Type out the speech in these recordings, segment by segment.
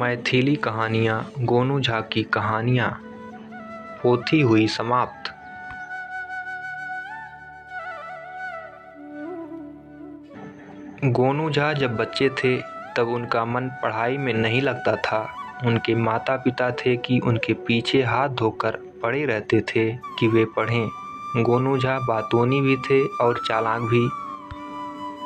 मैथिली कहानियाँ गोनू झा की कहानियाँ पोथी हुई समाप्त। गोनू झा जब बच्चे थे तब उनका मन पढ़ाई में नहीं लगता था। उनके माता पिता थे कि उनके पीछे हाथ धोकर पड़े रहते थे कि वे पढ़ें। गोनू झा बातूनी भी थे और चालाक भी।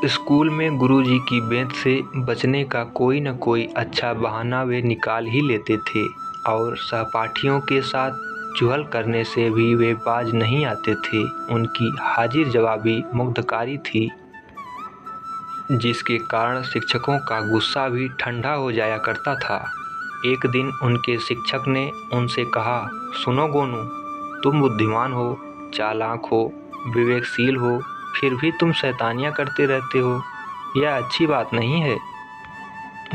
स्कूल में गुरुजी की बेंत से बचने का कोई न कोई अच्छा बहाना वे निकाल ही लेते थे और सहपाठियों के साथ चुहल करने से भी वे बाज नहीं आते थे। उनकी हाजिर जवाबी मुग्धकारी थी, जिसके कारण शिक्षकों का गुस्सा भी ठंडा हो जाया करता था। एक दिन उनके शिक्षक ने उनसे कहा, सुनो गोनू, तुम बुद्धिमान हो, चालाक हो, विवेकशील हो, फिर भी तुम शैतानियाँ करते रहते हो। यह अच्छी बात नहीं है।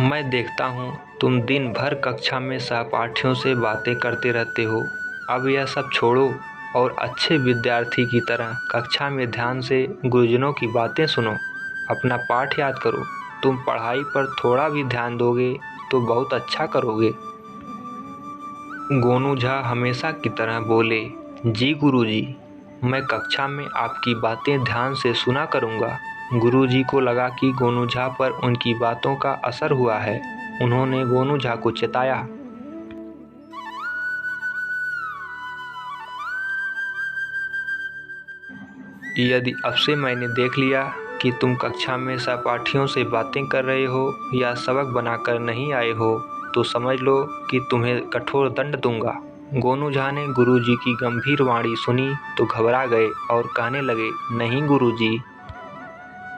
मैं देखता हूँ तुम दिन भर कक्षा में सहपाठियों से बातें करते रहते हो। अब यह सब छोड़ो और अच्छे विद्यार्थी की तरह कक्षा में ध्यान से गुरुजनों की बातें सुनो। अपना पाठ याद करो। तुम पढ़ाई पर थोड़ा भी ध्यान दोगे तो बहुत अच्छा करोगे। गोनू झा हमेशा की तरह बोले, जी गुरुजी, मैं कक्षा में आपकी बातें ध्यान से सुना करूँगा। गुरुजी को लगा कि गोनू झा पर उनकी बातों का असर हुआ है। उन्होंने गोनू झा को चेताया, यदि अब से मैंने देख लिया कि तुम कक्षा में सहपाठियों से बातें कर रहे हो या सबक बनाकर नहीं आए हो तो समझ लो कि तुम्हें कठोर दंड दूंगा। गोनू झा ने गुरुजी की गंभीर वाणी सुनी तो घबरा गए और कहने लगे, नहीं गुरुजी,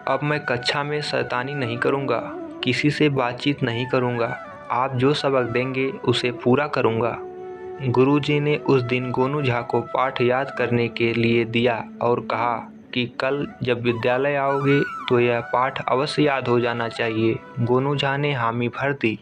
अब मैं कक्षा में शैतानी नहीं करूँगा, किसी से बातचीत नहीं करूँगा। आप जो सबक देंगे उसे पूरा करूँगा। गुरुजी ने उस दिन गोनू झा को पाठ याद करने के लिए दिया और कहा कि कल जब विद्यालय आओगे तो यह पाठ अवश्य याद हो जाना चाहिए। गोनू झा ने हामी भर दी।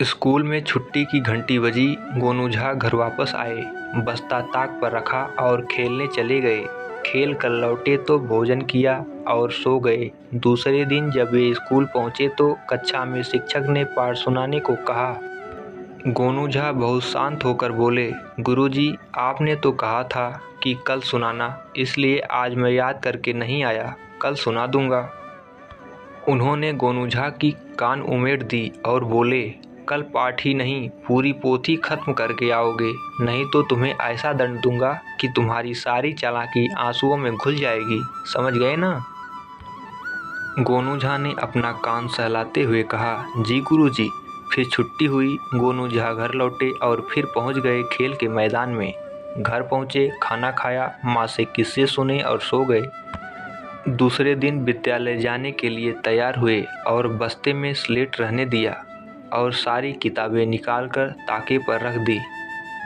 स्कूल में छुट्टी की घंटी बजी। गोनू झा घर वापस आए, बस्ता ताक पर रखा और खेलने चले गए। खेल कर लौटे तो भोजन किया और सो गए। दूसरे दिन जब वे स्कूल पहुंचे तो कक्षा में शिक्षक ने पाठ सुनाने को कहा। गोनू झा बहुत शांत होकर बोले, गुरुजी, आपने तो कहा था कि कल सुनाना, इसलिए आज मैं याद करके नहीं आया, कल सुना दूंगा। उन्होंने गोनू झा की कान उमेड़ दी और बोले, कल पाठ ही नहीं पूरी पोथी खत्म करके आओगे, नहीं तो तुम्हें ऐसा दंड दूंगा कि तुम्हारी सारी चालाकी आंसुओं में घुल जाएगी। समझ गए ना? गोनू झा ने अपना कान सहलाते हुए कहा, जी गुरुजी। फिर छुट्टी हुई। गोनू झा घर लौटे और फिर पहुंच गए खेल के मैदान में। घर पहुंचे, खाना खाया, माँ से किस्से सुने और सो गए। दूसरे दिन विद्यालय जाने के लिए तैयार हुए और बस्ते में स्लेट रहने दिया और सारी किताबें निकालकर ताके पर रख दी।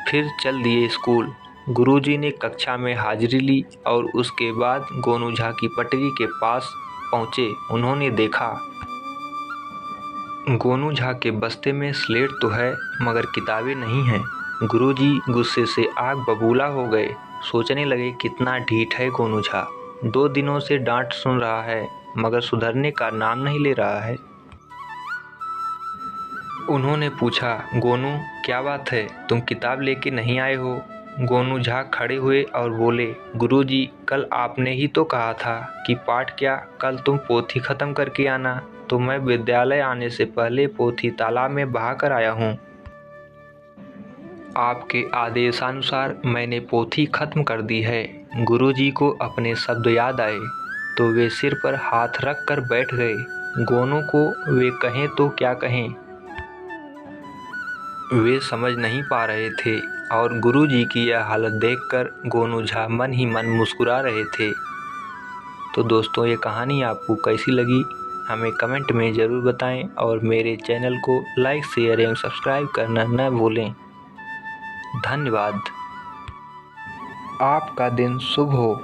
फिर चल दिए स्कूल। गुरुजी ने कक्षा में हाजिरी ली और उसके बाद गोनू झा की पटरी के पास पहुँचे। उन्होंने देखा, गोनू झा के बस्ते में स्लेट तो है मगर किताबें नहीं हैं। गुरुजी गुस्से से आग बबूला हो गए। सोचने लगे, कितना ढीठ है गोनू झा। 2 दिनों से डांट सुन रहा है मगर सुधरने का नाम नहीं ले रहा है। उन्होंने पूछा, गोनू क्या बात है, तुम किताब लेके नहीं आए हो? गोनू झा खड़े हुए और बोले, गुरुजी, कल आपने ही तो कहा था कि पाठ क्या, कल तुम पोथी खत्म करके आना, तो मैं विद्यालय आने से पहले पोथी तालाब में बहा कर आया हूँ। आपके आदेशानुसार मैंने पोथी खत्म कर दी है। गुरुजी को अपने शब्द याद आए तो वे सिर पर हाथ रख कर बैठ गए। गोनू को वे कहें तो क्या कहें, वे समझ नहीं पा रहे थे और गुरुजी की यह हालत देखकर गोनू झा मन ही मन मुस्कुरा रहे थे। तो दोस्तों, ये कहानी आपको कैसी लगी हमें कमेंट में ज़रूर बताएं और मेरे चैनल को लाइक, शेयर एवं सब्सक्राइब करना न भूलें। धन्यवाद। आपका दिन शुभ हो।